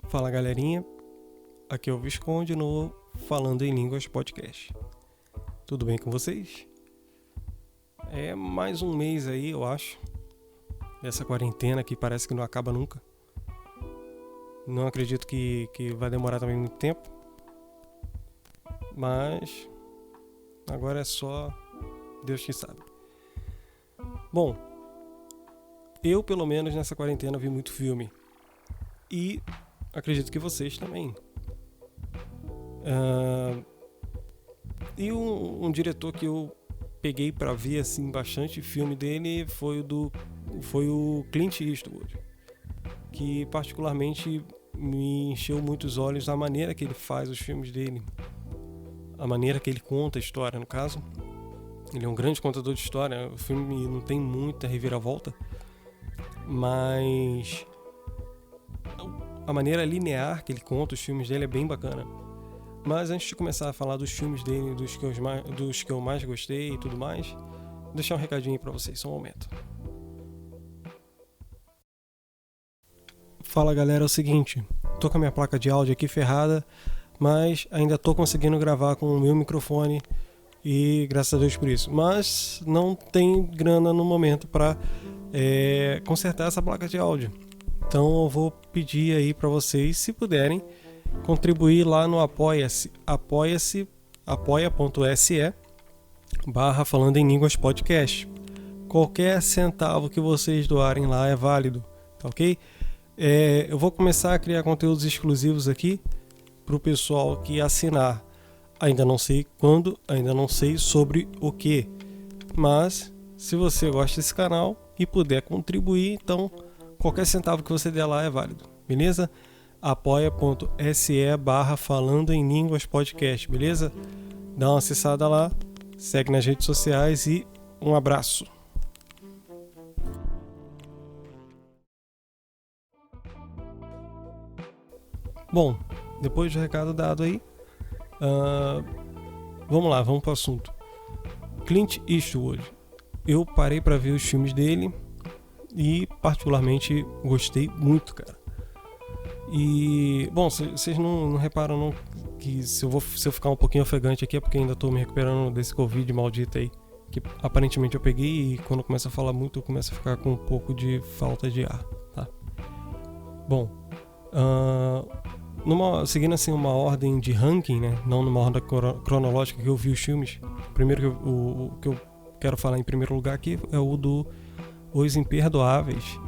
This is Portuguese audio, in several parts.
Fala galerinha, aqui é o Visconde no Falando em Línguas Podcast. Tudo bem com vocês? É mais um mês aí, eu acho, dessa quarentena que parece que não acaba nunca. Não acredito que vai demorar também muito tempo, mas agora é só Deus que sabe. Bom, eu pelo menos nessa quarentena vi muito filme e acredito que vocês também. E um diretor que eu peguei pra ver assim bastante filme dele foi o Clint Eastwood, que particularmente me encheu muitos olhos a maneira que ele faz os filmes dele, a maneira que ele conta a história, no caso. Ele é um grande contador de história. O filme não tem muita reviravolta, mas a maneira linear que ele conta os filmes dele é bem bacana. Mas antes de começar a falar dos filmes dele, dos que eu mais gostei e tudo mais, vou deixar um recadinho aí pra vocês, só um momento. Fala galera, é o seguinte, tô com a minha placa de áudio aqui ferrada, mas ainda tô conseguindo gravar com o meu microfone e graças a Deus por isso. Mas não tem grana no momento pra consertar essa placa de áudio. Então eu vou pedir aí pra vocês, se puderem, contribuir lá no apoia.se /Falando em Línguas Podcast. Qualquer centavo que vocês doarem lá é válido, tá ok? Eu vou começar a criar conteúdos exclusivos aqui pro pessoal que assinar. Ainda não sei quando, ainda não sei sobre o que, mas se você gosta desse canal e puder contribuir, então qualquer centavo que você der lá é válido, beleza? apoia.se /Falando em Línguas Podcast, beleza? Dá uma acessada lá, segue nas redes sociais e um abraço. Bom, depois do recado dado aí, vamos para o assunto. Clint Eastwood. Eu parei para ver os filmes dele e particularmente gostei muito, cara. E, bom, vocês não reparam não, que se eu ficar um pouquinho ofegante aqui é porque ainda tô me recuperando desse Covid maldito aí, que aparentemente eu peguei, e quando começa a falar muito eu começo a ficar com um pouco de falta de ar, tá? Bom, seguindo assim uma ordem de ranking, né? Não numa ordem cronológica que eu vi os filmes. Primeiro que eu quero falar em primeiro lugar aqui é o do Os Imperdoáveis,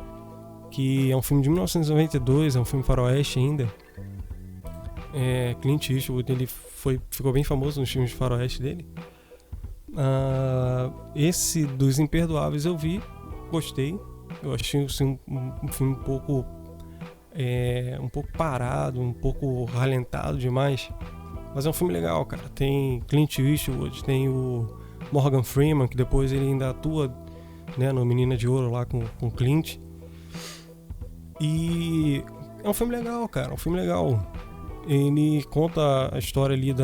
que é um filme de 1992, é um filme faroeste ainda. Clint Eastwood, ele ficou bem famoso nos filmes de faroeste dele. Esse dos Imperdoáveis eu vi, gostei. Eu achei assim, um filme um pouco parado, um pouco ralentado demais, mas é um filme legal, cara. Tem Clint Eastwood, tem o Morgan Freeman, que depois ele ainda atua, né, no Menina de Ouro lá com Clint. E é um filme legal, cara, um filme legal. Ele conta a história ali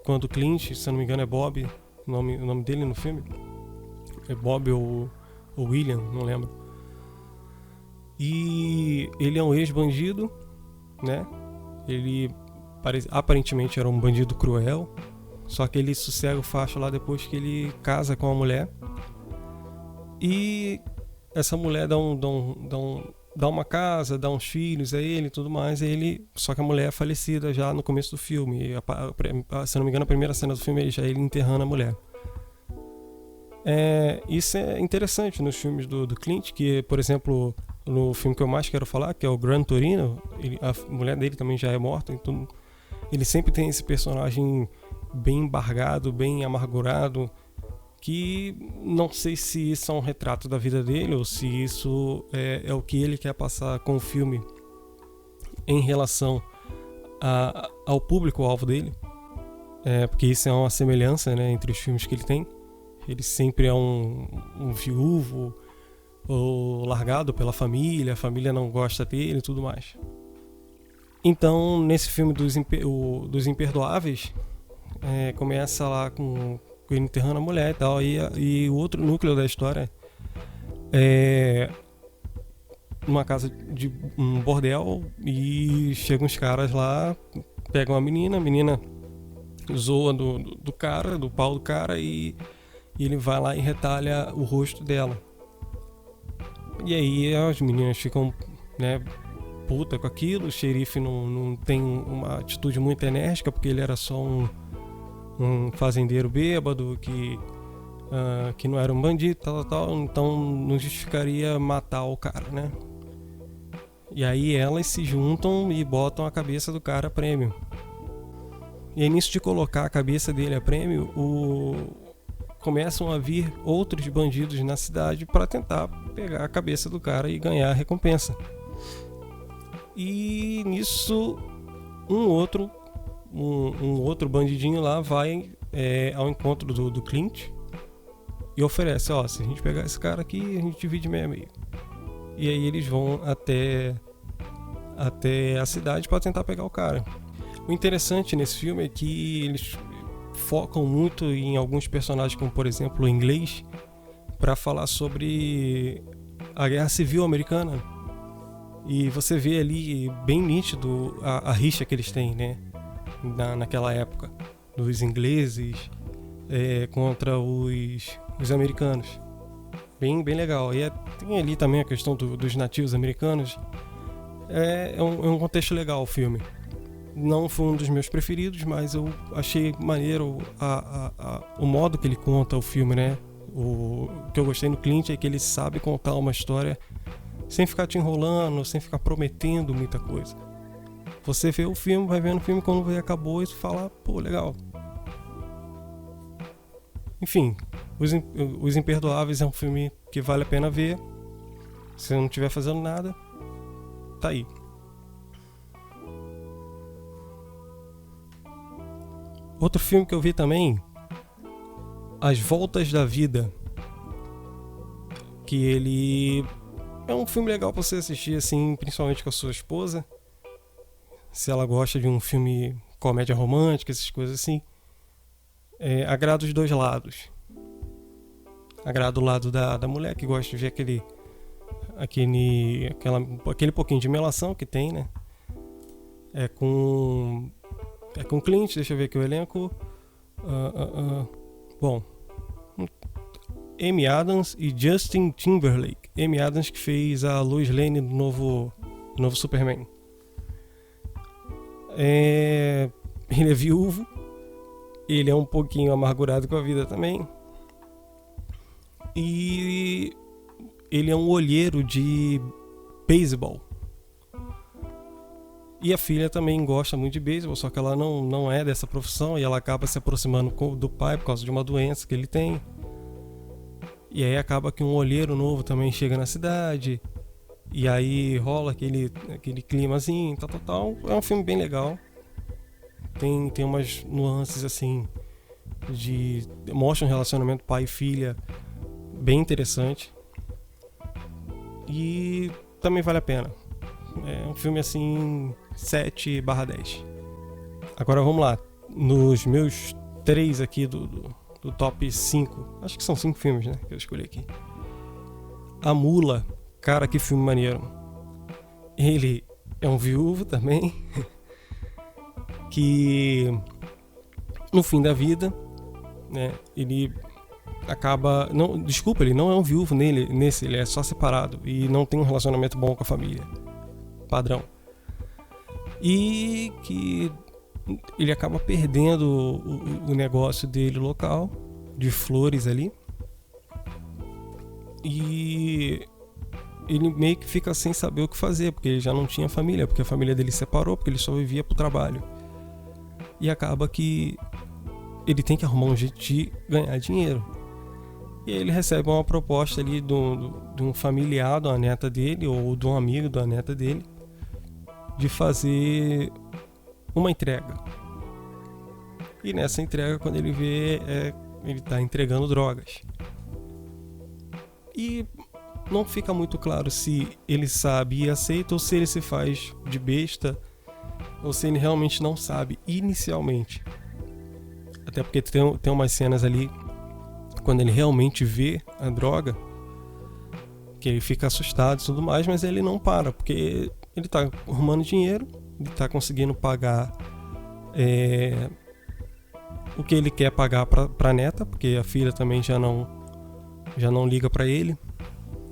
quando Clint, se eu não me engano é Bob, o nome dele no filme é Bob ou William, não lembro. E ele é um ex-bandido, né? Ele aparentemente era um bandido cruel, só que ele sossega o facho lá depois que ele casa com uma mulher. E essa mulher dá uma casa, dá uns filhos a ele e tudo mais. Só que a mulher é falecida já no começo do filme. Se eu não me engano, a primeira cena do filme é ele enterrando a mulher. Isso é interessante nos filmes do Clint, que, por exemplo, no filme que eu mais quero falar, que é o Gran Torino, a mulher dele também já é morta, então ele sempre tem esse personagem bem embargado, bem amargurado, que não sei se isso é um retrato da vida dele ou se isso é o que ele quer passar com o filme em relação ao público-alvo dele, porque isso é uma semelhança, né, entre os filmes que ele tem. Ele sempre é um viúvo ou largado pela família, a família não gosta dele e tudo mais. Então, nesse filme dos Imperdoáveis, começa lá com ele enterrando a mulher e tal, e o outro núcleo da história numa casa de um bordel e chegam uns caras lá, pegam a menina zoa do cara, do pau do cara, e ele vai lá e retalha o rosto dela. E aí as meninas ficam, né, puta com aquilo. O xerife não tem uma atitude muito enérgica, porque ele era só um fazendeiro bêbado que não era um bandido, tal, então não justificaria matar o cara, né? E aí elas se juntam e botam a cabeça do cara a prêmio. E aí, nisso de colocar a cabeça dele a prêmio, começam a vir outros bandidos na cidade para tentar pegar a cabeça do cara e ganhar a recompensa. E nisso um outro bandidinho lá vai ao encontro do Clint e oferece: ó, se a gente pegar esse cara aqui, a gente divide meio a meio. E aí eles vão até a cidade para tentar pegar o cara. O interessante nesse filme é que eles focam muito em alguns personagens, como por exemplo o inglês, para falar sobre a Guerra Civil Americana. E você vê ali bem nítido a rixa que eles têm, né, naquela época, dos ingleses contra os americanos. Bem legal. E tem ali também a questão dos nativos americanos. É um contexto legal o filme. Não foi um dos meus preferidos, mas eu achei maneiro o modo que ele conta o filme, né? O que eu gostei no Clint é que ele sabe contar uma história sem ficar te enrolando, sem ficar prometendo muita coisa. Você vê o filme, vai vendo o filme, quando ele acabou, e fala: pô, legal. Enfim, Os Imperdoáveis é um filme que vale a pena ver. Se você não estiver fazendo nada, tá aí. Outro filme que eu vi também, As Voltas da Vida, que ele é um filme legal pra você assistir, assim, principalmente com a sua esposa, se ela gosta de um filme comédia romântica, essas coisas assim. Agrada os dois lados. Agrada o lado da mulher, que gosta de ver aquele pouquinho de melação que tem, né? É com Clint, deixa eu ver aqui o elenco. Bom, Amy Adams e Justin Timberlake. Amy Adams, que fez a Lois Lane do novo Superman. Ele é viúvo. Ele é um pouquinho amargurado com a vida também. E ele é um olheiro de beisebol. E a filha também gosta muito de beisebol, só que ela não é dessa profissão, e ela acaba se aproximando do pai por causa de uma doença que ele tem. E aí acaba que um olheiro novo também chega na cidade, e aí rola aquele climazinho, tal. É um filme bem legal. Tem umas nuances assim, mostra um relacionamento pai e filha bem interessante. E também vale a pena. É um filme assim 7/10. Agora vamos lá, nos meus 3 aqui do top 5. Acho que são 5 filmes, né, que eu escolhi aqui. A Mula, cara, que filme maneiro. Ele é um viúvo também que no fim da vida, né, ele acaba... ele não é um viúvo nesse, ele é só separado e não tem um relacionamento bom com a família. Padrão. E que ele acaba perdendo o negócio dele local, de flores ali. E ele meio que fica sem saber o que fazer, porque ele já não tinha família, porque a família dele separou, porque ele só vivia pro trabalho. E acaba que ele tem que arrumar um jeito de ganhar dinheiro. E aí ele recebe uma proposta ali de um familiar da neta dele, ou de um amigo da neta dele, de fazer uma entrega. E nessa entrega, quando ele vê, ele está entregando drogas. E não fica muito claro se ele sabe e aceita, ou se ele se faz de besta, ou se ele realmente não sabe inicialmente. Até porque tem umas cenas ali, quando ele realmente vê a droga, que ele fica assustado e tudo mais, mas ele não para, porque ele tá arrumando dinheiro, ele tá conseguindo pagar o que ele quer pagar pra neta, porque a filha também já não liga pra ele.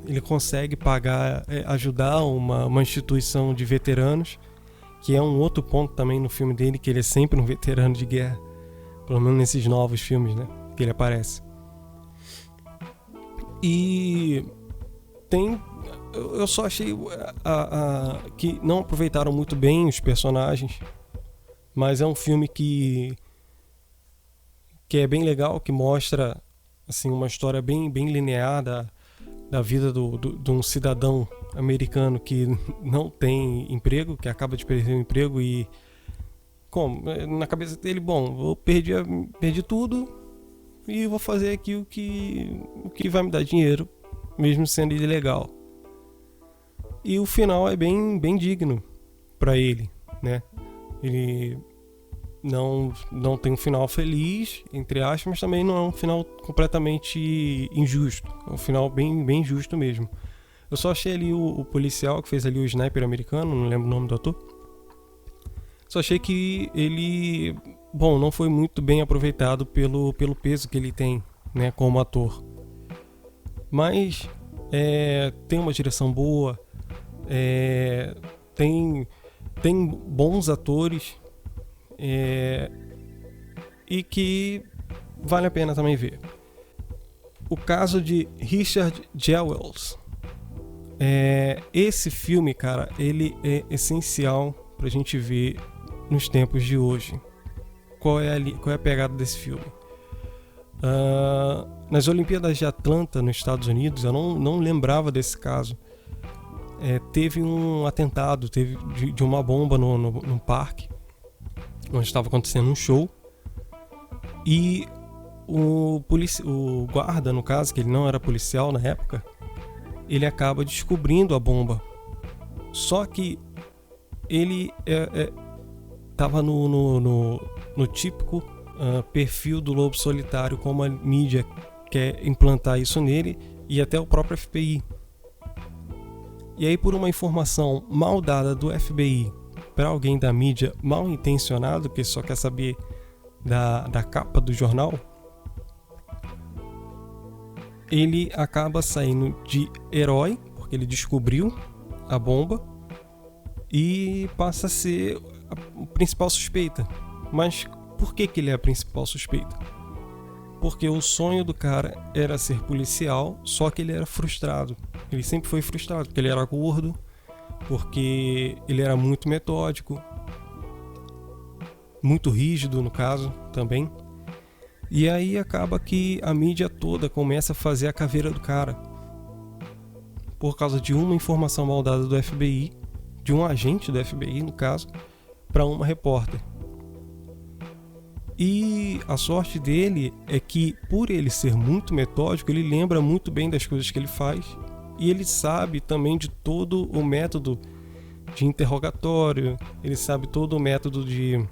Ele consegue pagar, ajudar uma instituição de veteranos, que é um outro ponto também no filme dele, que ele é sempre um veterano de guerra, pelo menos nesses novos filmes, né, que ele aparece. E eu só achei que não aproveitaram muito bem os personagens, mas é um filme que é bem legal, que mostra assim, uma história bem linear da vida de um cidadão americano que não tem emprego, que acaba de perder o emprego e na cabeça dele, eu perdi tudo e vou fazer aqui o que vai me dar dinheiro, mesmo sendo ilegal. E o final é bem digno para ele, né? Ele não tem um final feliz, entre aspas, mas também não é um final completamente injusto. É um final bem justo mesmo. Eu só achei ali o policial que fez ali o sniper americano, não lembro o nome do ator. Só achei que ele, não foi muito bem aproveitado pelo peso que ele tem, né, como ator. Mas tem uma direção boa, tem bons atores, e que vale a pena também ver. O caso de Richard Jewell. Esse filme, cara, ele é essencial pra gente ver nos tempos de hoje. Qual é a pegada desse filme? Nas Olimpíadas de Atlanta, nos Estados Unidos, eu não lembrava desse caso. Teve um atentado, de uma bomba num parque, onde estava acontecendo um show, e o guarda, no caso, que ele não era policial na época, ele acaba descobrindo a bomba. Só que ele estava no típico perfil do lobo solitário, como a mídia quer implantar isso nele, e até o próprio FBI. E aí, por uma informação mal dada do FBI para alguém da mídia mal intencionado, que só quer saber da capa do jornal, ele acaba saindo de herói, porque ele descobriu a bomba, e passa a ser a principal suspeita. Mas por que ele é a principal suspeita? Porque o sonho do cara era ser policial, só que ele era frustrado. Ele sempre foi frustrado, porque ele era gordo, porque ele era muito metódico, muito rígido no caso também. E aí acaba que a mídia toda começa a fazer a caveira do cara, por causa de uma informação mal dada do FBI, de um agente do FBI no caso, para uma repórter. E a sorte dele é que, por ele ser muito metódico, ele lembra muito bem das coisas que ele faz, e ele sabe também de todo o método de interrogatório, ele sabe todo o método de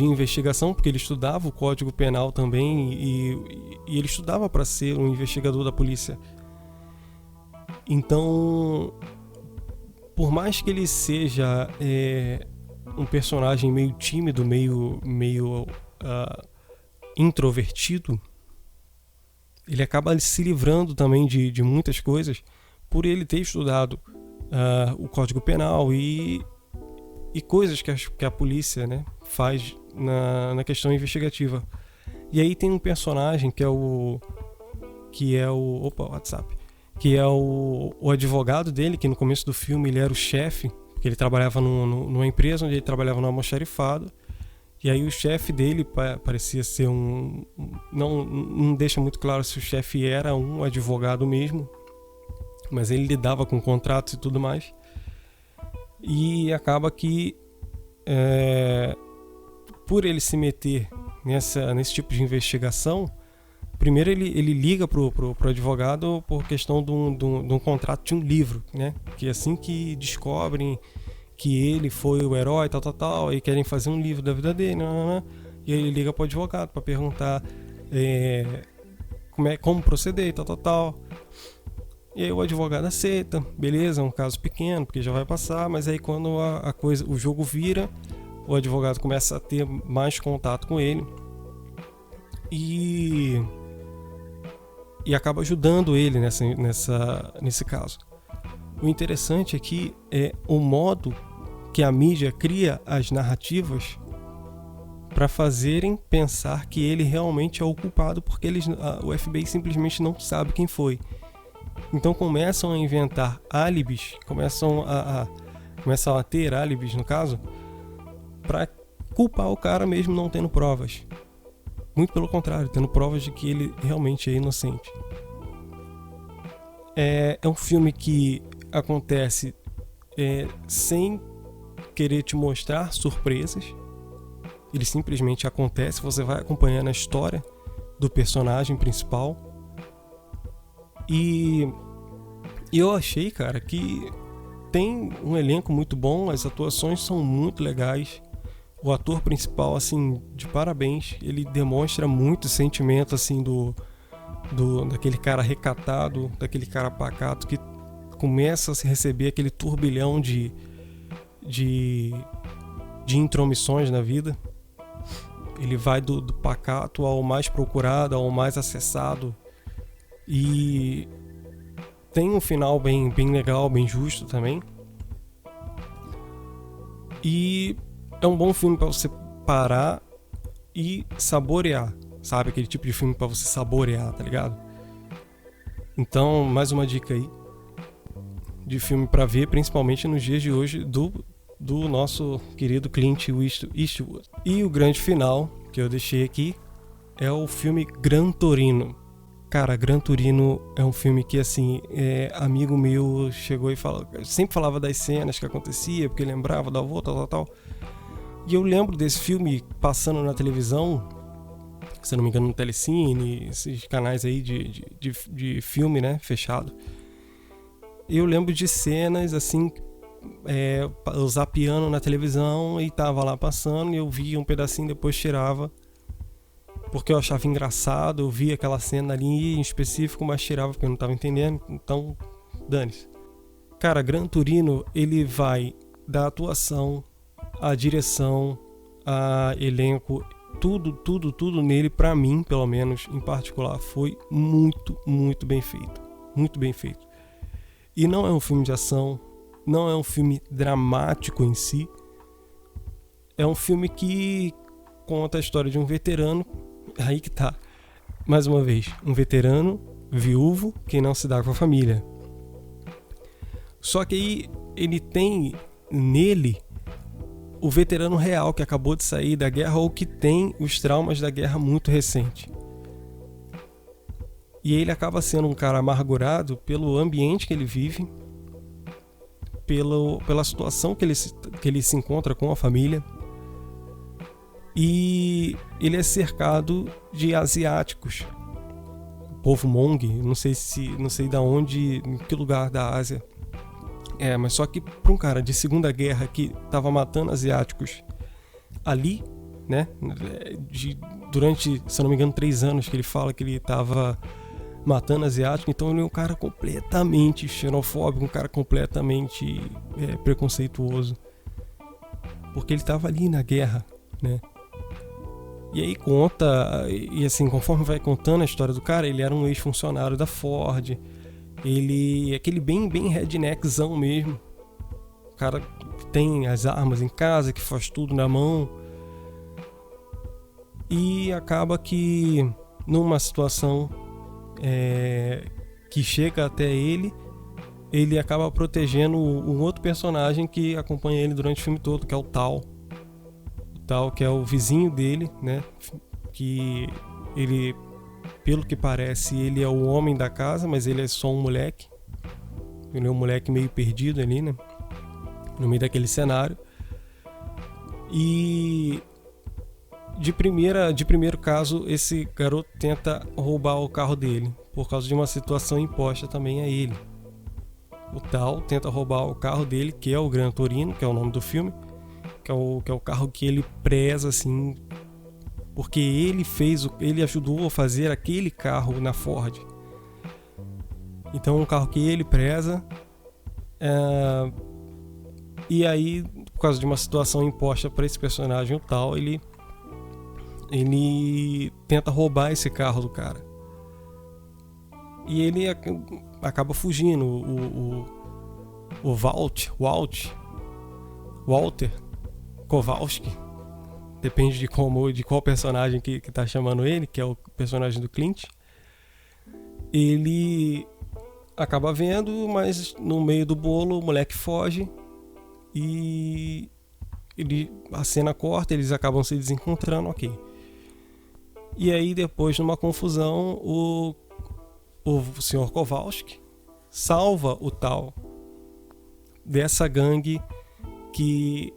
investigação, porque ele estudava o Código Penal também, e ele estudava para ser um investigador da polícia. Então, por mais que ele seja um personagem meio tímido, meio introvertido, ele acaba se livrando também de muitas coisas por ele ter estudado o Código Penal e coisas que a polícia, né, faz na questão investigativa. E aí tem um personagem que é o advogado dele, que no começo do filme ele era o chefe, porque ele trabalhava numa empresa onde ele trabalhava no almoxarifado. E aí o chefe dele parecia ser não deixa muito claro se o chefe era um advogado mesmo, mas ele lidava com contratos e tudo mais. E acaba que por ele se meter nesse tipo de investigação, primeiro ele liga pro advogado por questão de um contrato de um livro, né? Que assim que descobrem que ele foi o herói, tal, e querem fazer um livro da vida dele, e aí ele liga pro advogado para perguntar como proceder, tal. E aí o advogado aceita, beleza, é um caso pequeno, porque já vai passar, mas aí quando o jogo vira, o advogado começa a ter mais contato com ele e acaba ajudando ele nesse caso. O interessante aqui é o modo que a mídia cria as narrativas para fazerem pensar que ele realmente é o culpado, porque o FBI simplesmente não sabe quem foi. Então começam a inventar álibis, começam a ter álibis, no caso, para culpar o cara mesmo não tendo provas. Muito pelo contrário, tendo provas de que ele realmente é inocente. É um filme que acontece sem querer te mostrar surpresas. Ele simplesmente acontece, você vai acompanhando a história do personagem principal. E eu achei, cara, que tem um elenco muito bom, as atuações são muito legais. O ator principal, assim, de parabéns, ele demonstra muito sentimento, assim, daquele cara recatado, daquele cara pacato que começa a se receber aquele turbilhão de intromissões na vida. Ele vai do pacato ao mais procurado, ao mais acessado. E tem um final bem legal, bem justo também. E é um bom filme para você parar e saborear, sabe? Aquele tipo de filme para você saborear, tá ligado? Então, mais uma dica aí de filme para ver, principalmente nos dias de hoje, do nosso querido Clint Eastwood. E o grande final que eu deixei aqui é o filme Gran Torino. Cara, Gran Torino é um filme que, assim, amigo meu chegou e sempre falava das cenas que acontecia, porque lembrava da avó, tal. E eu lembro desse filme passando na televisão, se não me engano no Telecine, esses canais aí de filme, né, fechado. Eu lembro de cenas, assim, eu zapeando na televisão e tava lá passando e eu via um pedacinho, depois tirava, porque eu achava engraçado, eu via aquela cena ali em específico, mas tirava porque eu não tava entendendo, então dane-se. Cara, Gran Torino, ele vai da atuação, a direção, a elenco, tudo nele, pra mim, pelo menos, em particular, foi muito, muito bem feito. Muito bem feito. E não é um filme de ação, não é um filme dramático em si. É um filme que conta a história de um veterano, aí que tá, mais uma vez, um veterano viúvo que não se dá com a família. Só que aí ele tem nele o veterano real que acabou de sair da guerra ou que tem os traumas da guerra muito recente. E ele acaba sendo um cara amargurado pelo ambiente que ele vive, pela situação que ele se encontra com a família. E ele é cercado de asiáticos. O povo Hmong, não sei da onde, em que lugar da Ásia. Mas só que para um cara de Segunda Guerra que estava matando asiáticos ali, né? Durante, se eu não me engano, 3 anos que ele fala que ele estava matando asiático, então ele é um cara completamente xenofóbico, um cara completamente preconceituoso, porque ele estava ali na guerra, né? E aí conta, e assim, conforme vai contando a história do cara, ele era um ex-funcionário da Ford, ele aquele bem redneckzão mesmo, o cara que tem as armas em casa, que faz tudo na mão, e acaba que numa situação que chega até ele acaba protegendo um outro personagem que acompanha ele durante o filme todo, que é o Tal, que é o vizinho dele, né? Que ele, pelo que parece, ele é o homem da casa, mas ele é só um moleque. Ele é um moleque meio perdido ali, né? No meio daquele cenário. E de primeiro caso, esse garoto tenta roubar o carro dele, por causa de uma situação imposta também a ele. O Tal tenta roubar o carro dele, que é o Gran Torino, que é o nome do filme, que é o carro que ele preza, assim, porque ele ajudou a fazer aquele carro na Ford. Então é um carro que ele preza. E aí, por causa de uma situação imposta para esse personagem, o tal, ele tenta roubar esse carro do cara. E ele acaba fugindo. O Walter Kowalski, depende de qual personagem que tá chamando ele, que é o personagem do Clint. Ele acaba vendo, mas no meio do bolo o moleque foge e a cena corta, eles acabam se desencontrando, ok. E aí depois, numa confusão, o Sr. Kowalski salva o tal dessa gangue que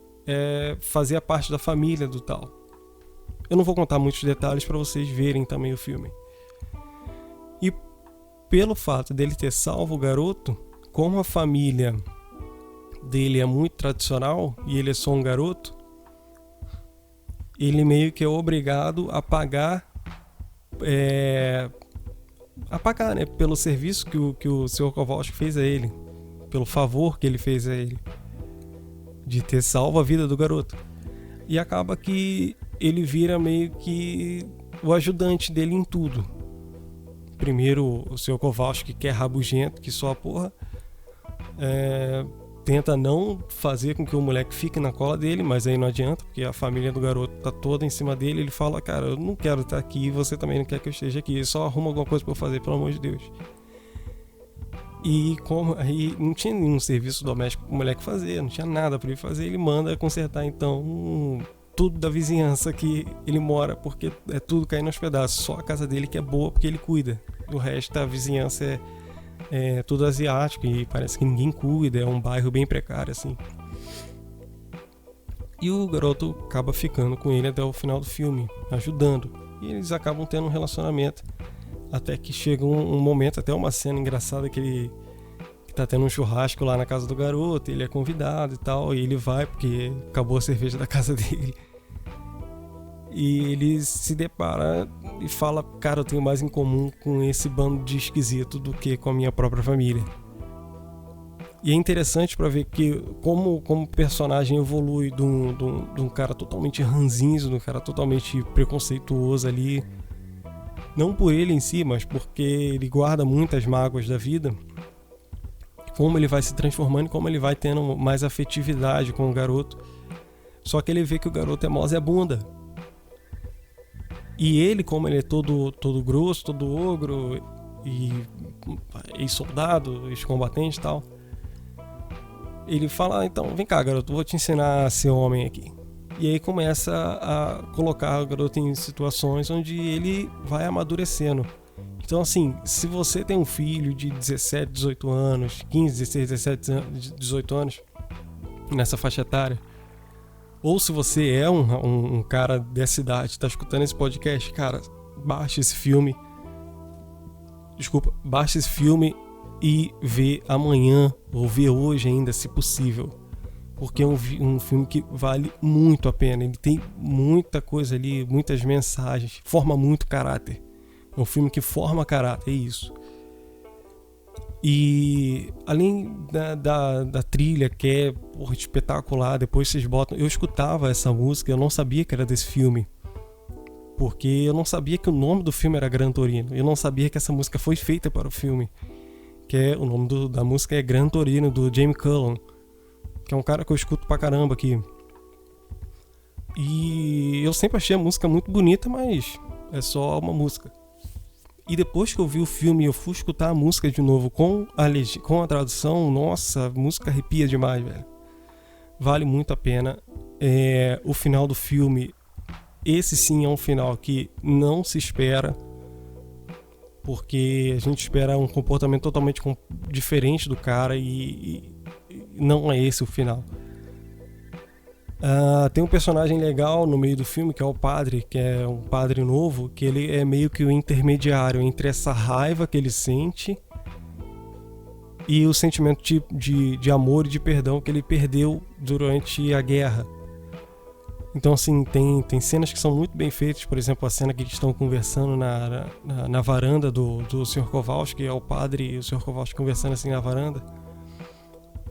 fazia parte da família do tal. Eu não vou contar muitos detalhes para vocês verem também o filme. E pelo fato dele ter salvo o garoto, como a família dele é muito tradicional e ele é só um garoto, ele meio que é obrigado a pagar né, pelo serviço que o Sr. Kowalski fez a ele, pelo favor que ele fez a ele de ter salvo a vida do garoto. E acaba que ele vira meio que o ajudante dele em tudo. Primeiro o Sr. Kowalski, que é rabugento, que só a porra, tenta não fazer com que o moleque fique na cola dele, mas aí não adianta, porque a família do garoto tá toda em cima dele. Ele fala: cara, eu não quero estar aqui, você também não quer que eu esteja aqui, só arruma alguma coisa pra eu fazer, pelo amor de Deus. E como aí não tinha nenhum serviço doméstico pro moleque fazer, não tinha nada pra ele fazer, ele manda consertar então tudo da vizinhança que ele mora, porque é tudo caindo aos pedaços. Só a casa dele que é boa porque ele cuida. O resto da vizinhança é tudo asiático e parece que ninguém cuida, é um bairro bem precário assim. E o garoto acaba ficando com ele até o final do filme, ajudando. E eles acabam tendo um relacionamento. Até que chega um momento, até uma cena engraçada que tá tendo um churrasco lá na casa do garoto, ele é convidado e tal, e ele vai porque acabou a cerveja da casa dele. E ele se depara e fala: cara, eu tenho mais em comum com esse bando de esquisito do que com a minha própria família. E é interessante para ver que como o personagem evolui de um cara totalmente ranzinzo, de um cara totalmente preconceituoso ali, não por ele em si, mas porque ele guarda muitas mágoas da vida, como ele vai se transformando e como ele vai tendo mais afetividade com o garoto. Só que ele vê que o garoto é mó Zé Bunda. E ele, como ele é todo grosso, todo ogro, e ex-soldado, ex-combatente e tal, ele fala: então vem cá, garoto, vou te ensinar a ser homem aqui. E aí começa a colocar o garoto em situações onde ele vai amadurecendo. Então assim, se você tem um filho de 17, 18 anos, 15, 16, 17, 18 anos, nessa faixa etária, ou se você é um cara dessa idade, está escutando esse podcast, cara, baixa esse filme e vê amanhã, ou vê hoje ainda, se possível. Porque é um filme que vale muito a pena. Ele tem muita coisa ali, muitas mensagens, forma muito caráter. É um filme que forma caráter, é isso. E além da trilha, que é espetacular, depois vocês botam... Eu escutava essa música, eu não sabia que era desse filme, porque eu não sabia que o nome do filme era Gran Torino. Eu não sabia que essa música foi feita para o filme, que é o nome da música é Gran Torino, do Jamie Cullum, que é um cara que eu escuto pra caramba aqui. E eu sempre achei a música muito bonita, mas é só uma música. E depois que eu vi o filme, eu fui escutar a música de novo com a tradução. Nossa, a música arrepia demais, velho. Vale muito a pena. O final do filme, esse sim é um final que não se espera, porque a gente espera um comportamento totalmente diferente do cara e não é esse o final. Tem um personagem legal no meio do filme, que é o padre, que é um padre novo, que ele é meio que o intermediário entre essa raiva que ele sente e o sentimento de amor e de perdão que ele perdeu durante a guerra. Então, assim, tem cenas que são muito bem feitas. Por exemplo, a cena que eles estão conversando na varanda do Sr. Kowalski, é o padre e o Sr. Kowalski conversando assim na varanda,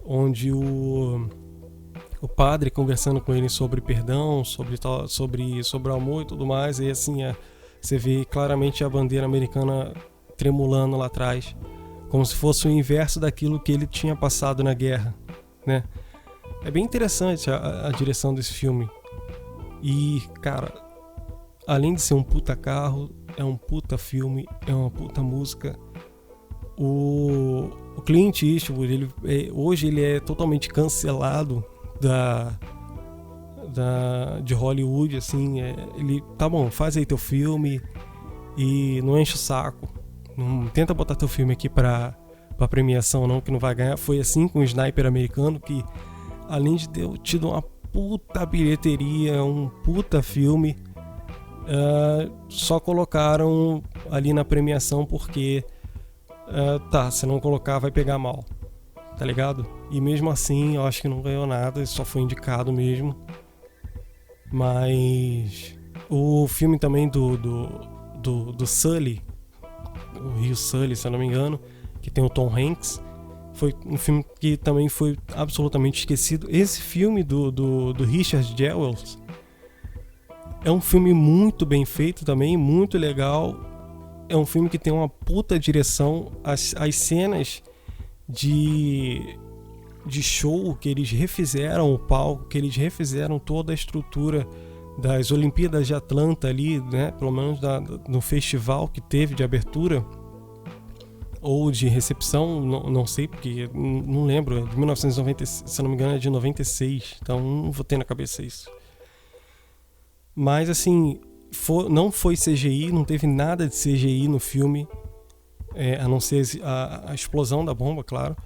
onde o padre conversando com ele sobre perdão, sobre o amor e tudo mais, e assim, você vê claramente a bandeira americana tremulando lá atrás, como se fosse o inverso daquilo que ele tinha passado na guerra, né? É bem interessante a direção desse filme. E, cara, além de ser um puta carro, é um puta filme, é uma puta música. O Clint Eastwood, hoje ele é totalmente cancelado de Hollywood, assim. Ele, tá bom, faz aí teu filme e não enche o saco. Não tenta botar teu filme aqui pra premiação não, que não vai ganhar. Foi assim com o Sniper Americano, que além de ter tido uma puta bilheteria, um puta filme, só colocaram ali na premiação porque se não colocar vai pegar mal, tá ligado? E mesmo assim eu acho que não ganhou nada, só foi indicado mesmo. Mas o filme também do Sully, o Rio Sully, se eu não me engano, que tem o Tom Hanks, foi um filme que também foi absolutamente esquecido. Esse filme do Richard Jewell é um filme muito bem feito também, muito legal. É um filme que tem uma puta direção. As cenas de show que eles refizeram o palco, que eles refizeram toda a estrutura das Olimpíadas de Atlanta ali, né? Pelo menos no festival que teve de abertura ou de recepção, não sei, porque não lembro, é de 1990, se não me engano é de 96, então não vou ter na cabeça isso. Mas assim, não foi CGI, não teve nada de CGI no filme, a não ser a explosão da bomba, claro,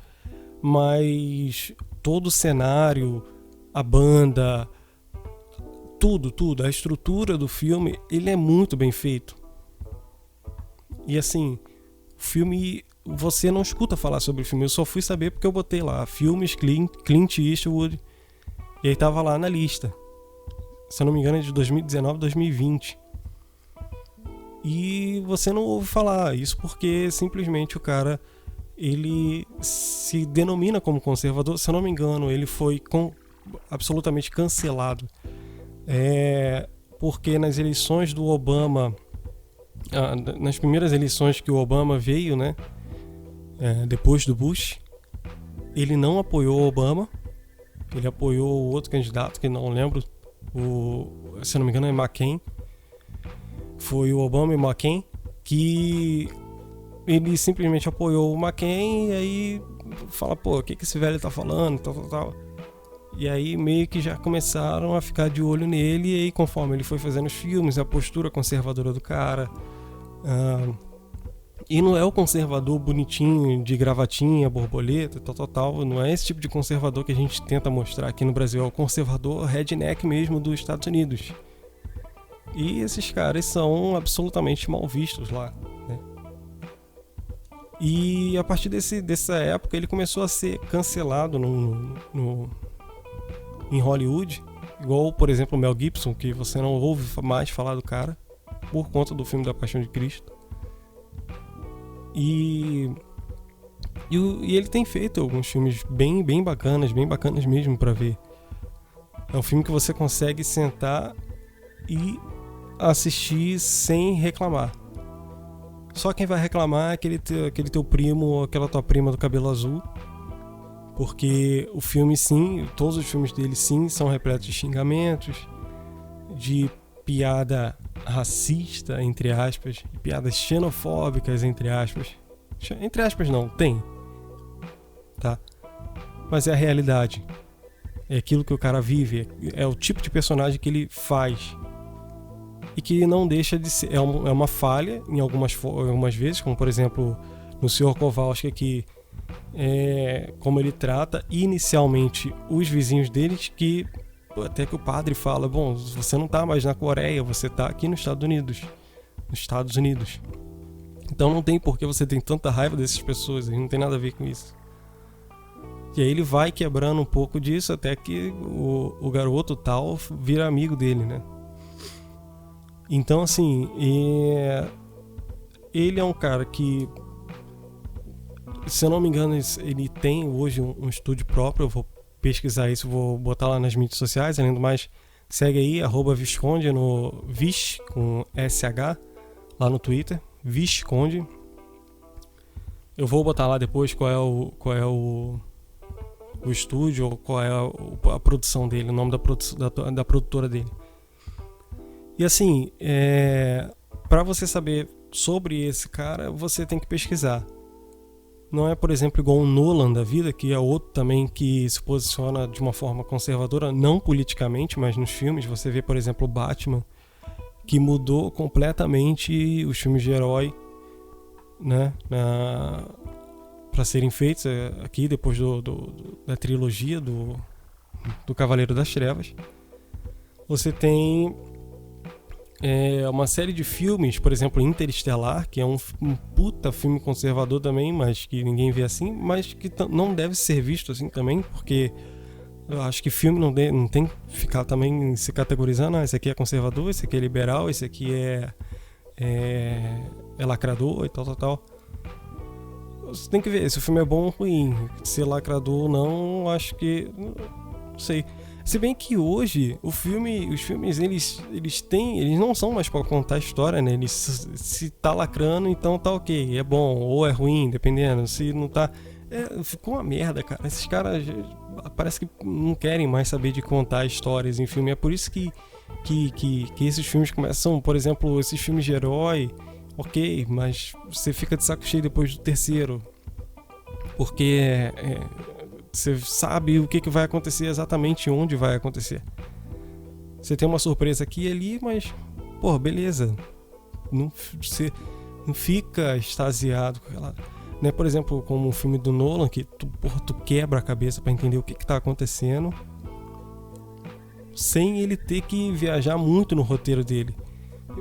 mas todo o cenário, a banda, tudo, a estrutura do filme, ele é muito bem feito. E assim, o filme, você não escuta falar sobre o filme, eu só fui saber porque eu botei lá filmes Clint Eastwood e aí tava lá na lista. Se eu não me engano é de 2019, 2020. E você não ouve falar isso porque simplesmente o cara, ele se denomina como conservador. Se eu não me engano, ele foi absolutamente cancelado. Porque nas eleições do Obama, nas primeiras eleições que o Obama veio, né, depois do Bush, ele não apoiou o Obama, ele apoiou o outro candidato que não lembro, se não me engano é McCain. Foi o Obama e McCain, que ele simplesmente apoiou o McCain e aí fala, pô, o que esse velho tá falando, tal. E aí meio que já começaram a ficar de olho nele, e aí conforme ele foi fazendo os filmes, a postura conservadora do cara, e não é o conservador bonitinho, de gravatinha, borboleta, tal, não é esse tipo de conservador que a gente tenta mostrar aqui no Brasil, é o conservador redneck mesmo dos Estados Unidos. E esses caras são absolutamente mal vistos lá, né? E a partir dessa época ele começou a ser cancelado em Hollywood, igual, por exemplo, o Mel Gibson, que você não ouve mais falar do cara por conta do filme da Paixão de Cristo. E ele tem feito alguns filmes bem bacanas mesmo pra ver. É um filme que você consegue sentar e assistir sem reclamar. Só quem vai reclamar é aquele teu primo ou aquela tua prima do cabelo azul, porque o filme sim, todos os filmes dele sim são repletos de xingamentos, de piada racista, entre aspas, de piadas xenofóbicas, entre aspas. Entre aspas não, tem, tá? Mas é a realidade, é aquilo que o cara vive, é o tipo de personagem que ele faz. E que não deixa de ser, é uma falha em algumas vezes, como por exemplo no Sr. Kowalski aqui, como ele trata inicialmente os vizinhos deles, que até que o padre fala, bom, você não tá mais na Coreia, você tá aqui nos Estados Unidos. Então não tem por que você ter tanta raiva dessas pessoas, não tem nada a ver com isso. E aí ele vai quebrando um pouco disso até que o garoto tal vira amigo dele, né? Então, assim, ele é um cara que, se eu não me engano, ele tem hoje um estúdio próprio. Eu vou pesquisar isso, vou botar lá nas mídias sociais. Além do mais, segue aí, @Visconde, no Vis, com SH, lá no Twitter, Visconde. Eu vou botar lá depois qual é o estúdio, qual é a produção dele, o nome da produtora dele. E assim, para você saber sobre esse cara, você tem que pesquisar. Não é, por exemplo, igual o Nolan da vida, que é outro também que se posiciona de uma forma conservadora, não politicamente, mas nos filmes. Você vê, por exemplo, o Batman, que mudou completamente os filmes de herói, né, para serem feitos aqui depois da trilogia do Cavaleiro das Trevas. Você tem uma série de filmes, por exemplo, Interestelar, que é um puta filme conservador também, mas que ninguém vê assim, mas que não deve ser visto assim também, porque eu acho que filme não tem que ficar também se categorizando, esse aqui é conservador, esse aqui é liberal, esse aqui é lacrador e tal. Você tem que ver se o filme é bom ou ruim, se é lacrador ou não, acho que, não sei. Se bem que hoje os filmes eles não são mais para contar a história, né? Eles, se tá lacrando, então tá ok, é bom ou é ruim, dependendo. Se não tá, ficou uma merda, cara. Esses caras parece que não querem mais saber de contar histórias em filme. É por isso que esses filmes começam, por exemplo, esses filmes de herói, ok, mas você fica de saco cheio depois do terceiro, porque você sabe o que vai acontecer, exatamente onde vai acontecer. Você tem uma surpresa aqui e ali, mas, pô, beleza. Você não fica extasiado com ela. Né? Por exemplo, como um filme do Nolan, que tu quebra a cabeça pra entender o que tá acontecendo, sem ele ter que viajar muito no roteiro dele.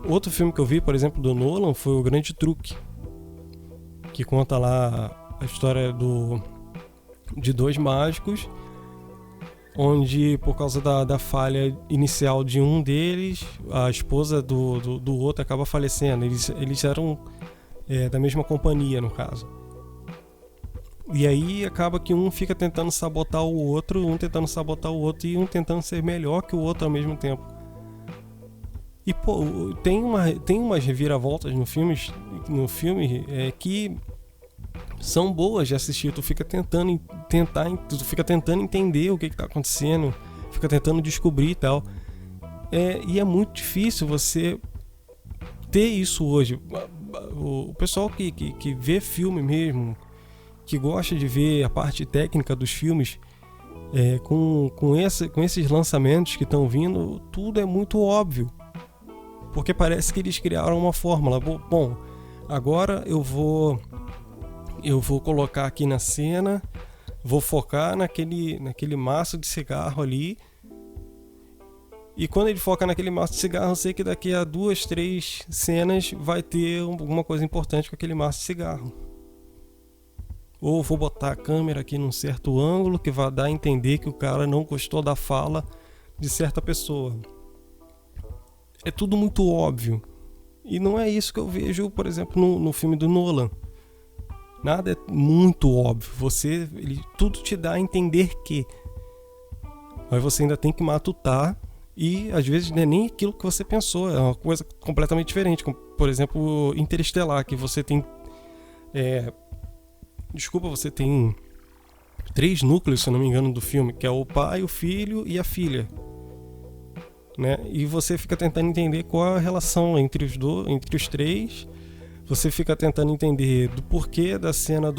Outro filme que eu vi, por exemplo, do Nolan foi O Grande Truque, que conta lá a história de dois mágicos, onde por causa da falha inicial de um deles, a esposa do outro acaba falecendo. Eles eram da mesma companhia, no caso. E aí acaba que um fica tentando sabotar o outro, e um tentando ser melhor que o outro ao mesmo tempo. E pô, tem umas reviravoltas no filme que são boas de assistir. Tu fica tentando entender o que tá acontecendo, fica tentando descobrir e tal. E é muito difícil você ter isso hoje. O pessoal que vê filme mesmo, que gosta de ver a parte técnica dos filmes, com esses lançamentos que estão vindo, tudo é muito óbvio. Porque parece que eles criaram uma fórmula. Bom, agora eu vou colocar aqui na cena, vou focar naquele maço de cigarro ali. E quando ele foca naquele maço de cigarro, eu sei que daqui a 2, 3 cenas vai ter alguma coisa importante com aquele maço de cigarro. Ou vou botar a câmera aqui num certo ângulo que vai dar a entender que o cara não gostou da fala de certa pessoa. É tudo muito óbvio. E não é isso que eu vejo, por exemplo, no filme do Nolan. Nada é muito óbvio. Tudo te dá a entender que. Mas você ainda tem que matutar. E às vezes não é nem aquilo que você pensou. É uma coisa completamente diferente. Como, por exemplo, Interestelar, que você tem. Você tem 3 núcleos, se eu não me engano, do filme, que é o pai, o filho e a filha. Né? E você fica tentando entender qual é a relação entre os 3. Você fica tentando entender do porquê da cena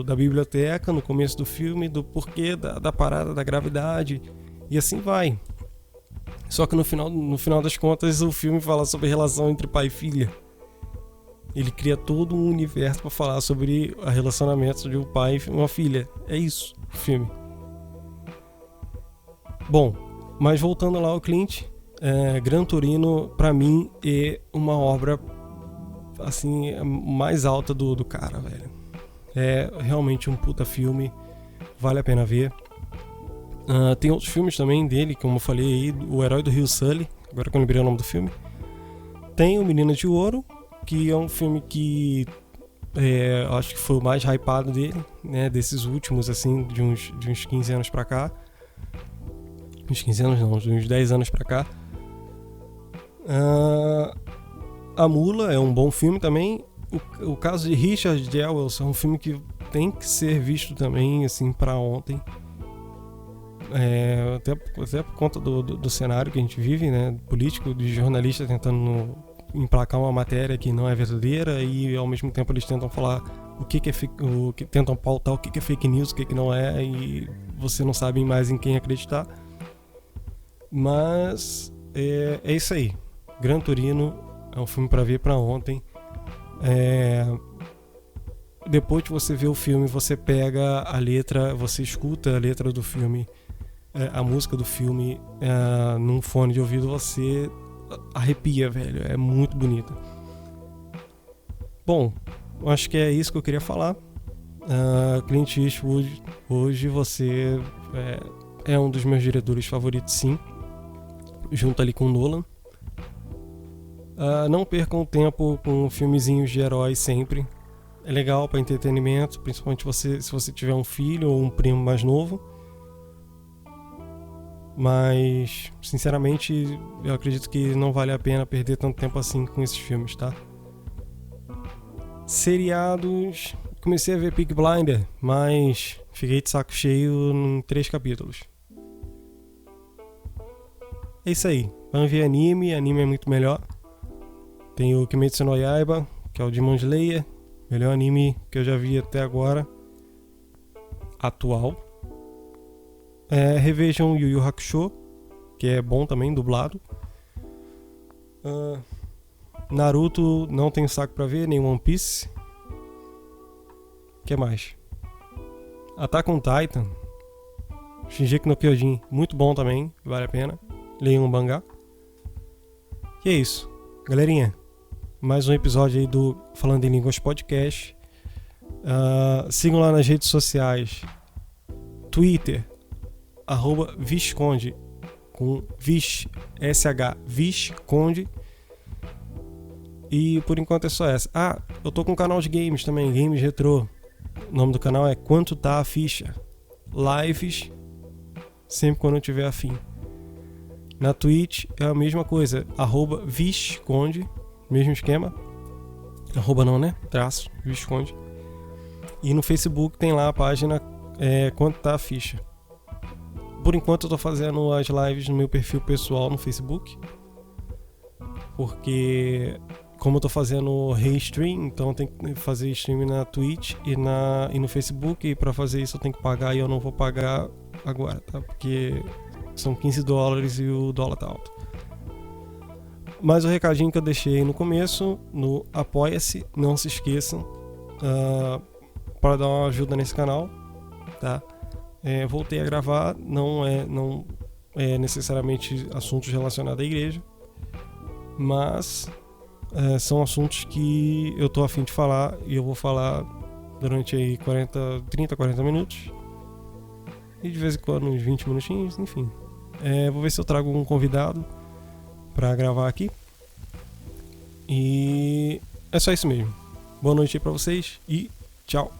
da biblioteca no começo do filme, do porquê da parada da gravidade, e assim vai. Só que no final das contas o filme fala sobre a relação entre pai e filha. Ele cria todo um universo para falar sobre o relacionamento de um pai e uma filha. É isso, o filme. Bom, mas voltando lá ao Clint, Gran Torino, pra mim, é uma obra assim, mais alta do cara, velho. É realmente um puta filme. vale a pena ver. Tem outros filmes também dele, como eu falei aí, O Herói do Rio Sully, agora que eu lembrei o nome do filme. Tem o Menina de Ouro, que é um filme que acho que foi o mais hypado dele, né, desses últimos, assim, de uns 15 anos pra cá. Uns 15 anos não, de uns 10 anos pra cá. A Mula é um bom filme também. O caso de Richard Jewell é um filme que tem que ser visto também, assim, pra ontem. Até por conta do cenário que a gente vive, né, político, de jornalista tentando emplacar uma matéria que não é verdadeira e ao mesmo tempo eles tentam falar tentam pautar o que é fake news, o que não é, e você não sabe mais em quem acreditar. Mas é isso aí. Gran Torino é um filme para ver para ontem. Depois que você vê o filme, você pega a letra, você escuta a letra do filme, a música do filme num fone de ouvido, você arrepia, velho. É muito bonita. Bom, acho que é isso que eu queria falar. Clint Eastwood, hoje você é um dos meus diretores favoritos, sim, junto ali com Nolan. Não percam tempo com filmezinhos de heróis sempre. É legal para entretenimento, principalmente se você tiver um filho ou um primo mais novo. Mas, sinceramente, eu acredito que não vale a pena perder tanto tempo assim com esses filmes, tá? Seriados... Comecei a ver Peaky Blinders, mas fiquei de saco cheio em 3 capítulos. É isso aí. Vamos ver anime é muito melhor. Tem o Kimetsu no Yaiba, que é o Demon Slayer. Melhor anime que eu já vi até agora. Atual. Revejam Yu Yu Hakusho, que é bom também, dublado. Naruto, não tenho saco pra ver, nem One Piece. O que mais? Attack on Titan. Shingeki no Kyojin, muito bom também, vale a pena. Leiam um mangá. E é isso, galerinha. Mais um episódio aí do Falando em Línguas Podcast. Sigam lá nas redes sociais. Twitter, @Visconde, com Vis, SH, Visconde. E por enquanto é só essa. Eu tô com um canal de games também, Games Retro. O nome do canal é Quanto Tá a Ficha. Lives, sempre quando eu tiver afim. Na Twitch é a mesma coisa, @Visconde, mesmo esquema. Não, né? Traço, Visconde. E no Facebook tem lá a página Quanto Tá a Ficha. Por enquanto eu tô fazendo as lives no meu perfil pessoal no Facebook, porque como eu tô fazendo restream, então eu tenho que fazer stream na Twitch e no Facebook, e pra fazer isso eu tenho que pagar, e eu não vou pagar agora, tá? Porque são $15 e o dólar tá alto. Mas o recadinho que eu deixei no começo, no Apoia-se, não se esqueçam, para dar uma ajuda nesse canal, tá? Voltei a gravar, não é necessariamente assuntos relacionados à igreja, mas são assuntos que eu tô a fim de falar, e eu vou falar durante aí 30, 40 minutos, e de vez em quando uns 20 minutinhos, enfim. Vou ver se eu trago um convidado pra gravar aqui. E é só isso mesmo. Boa noite aí pra vocês e tchau.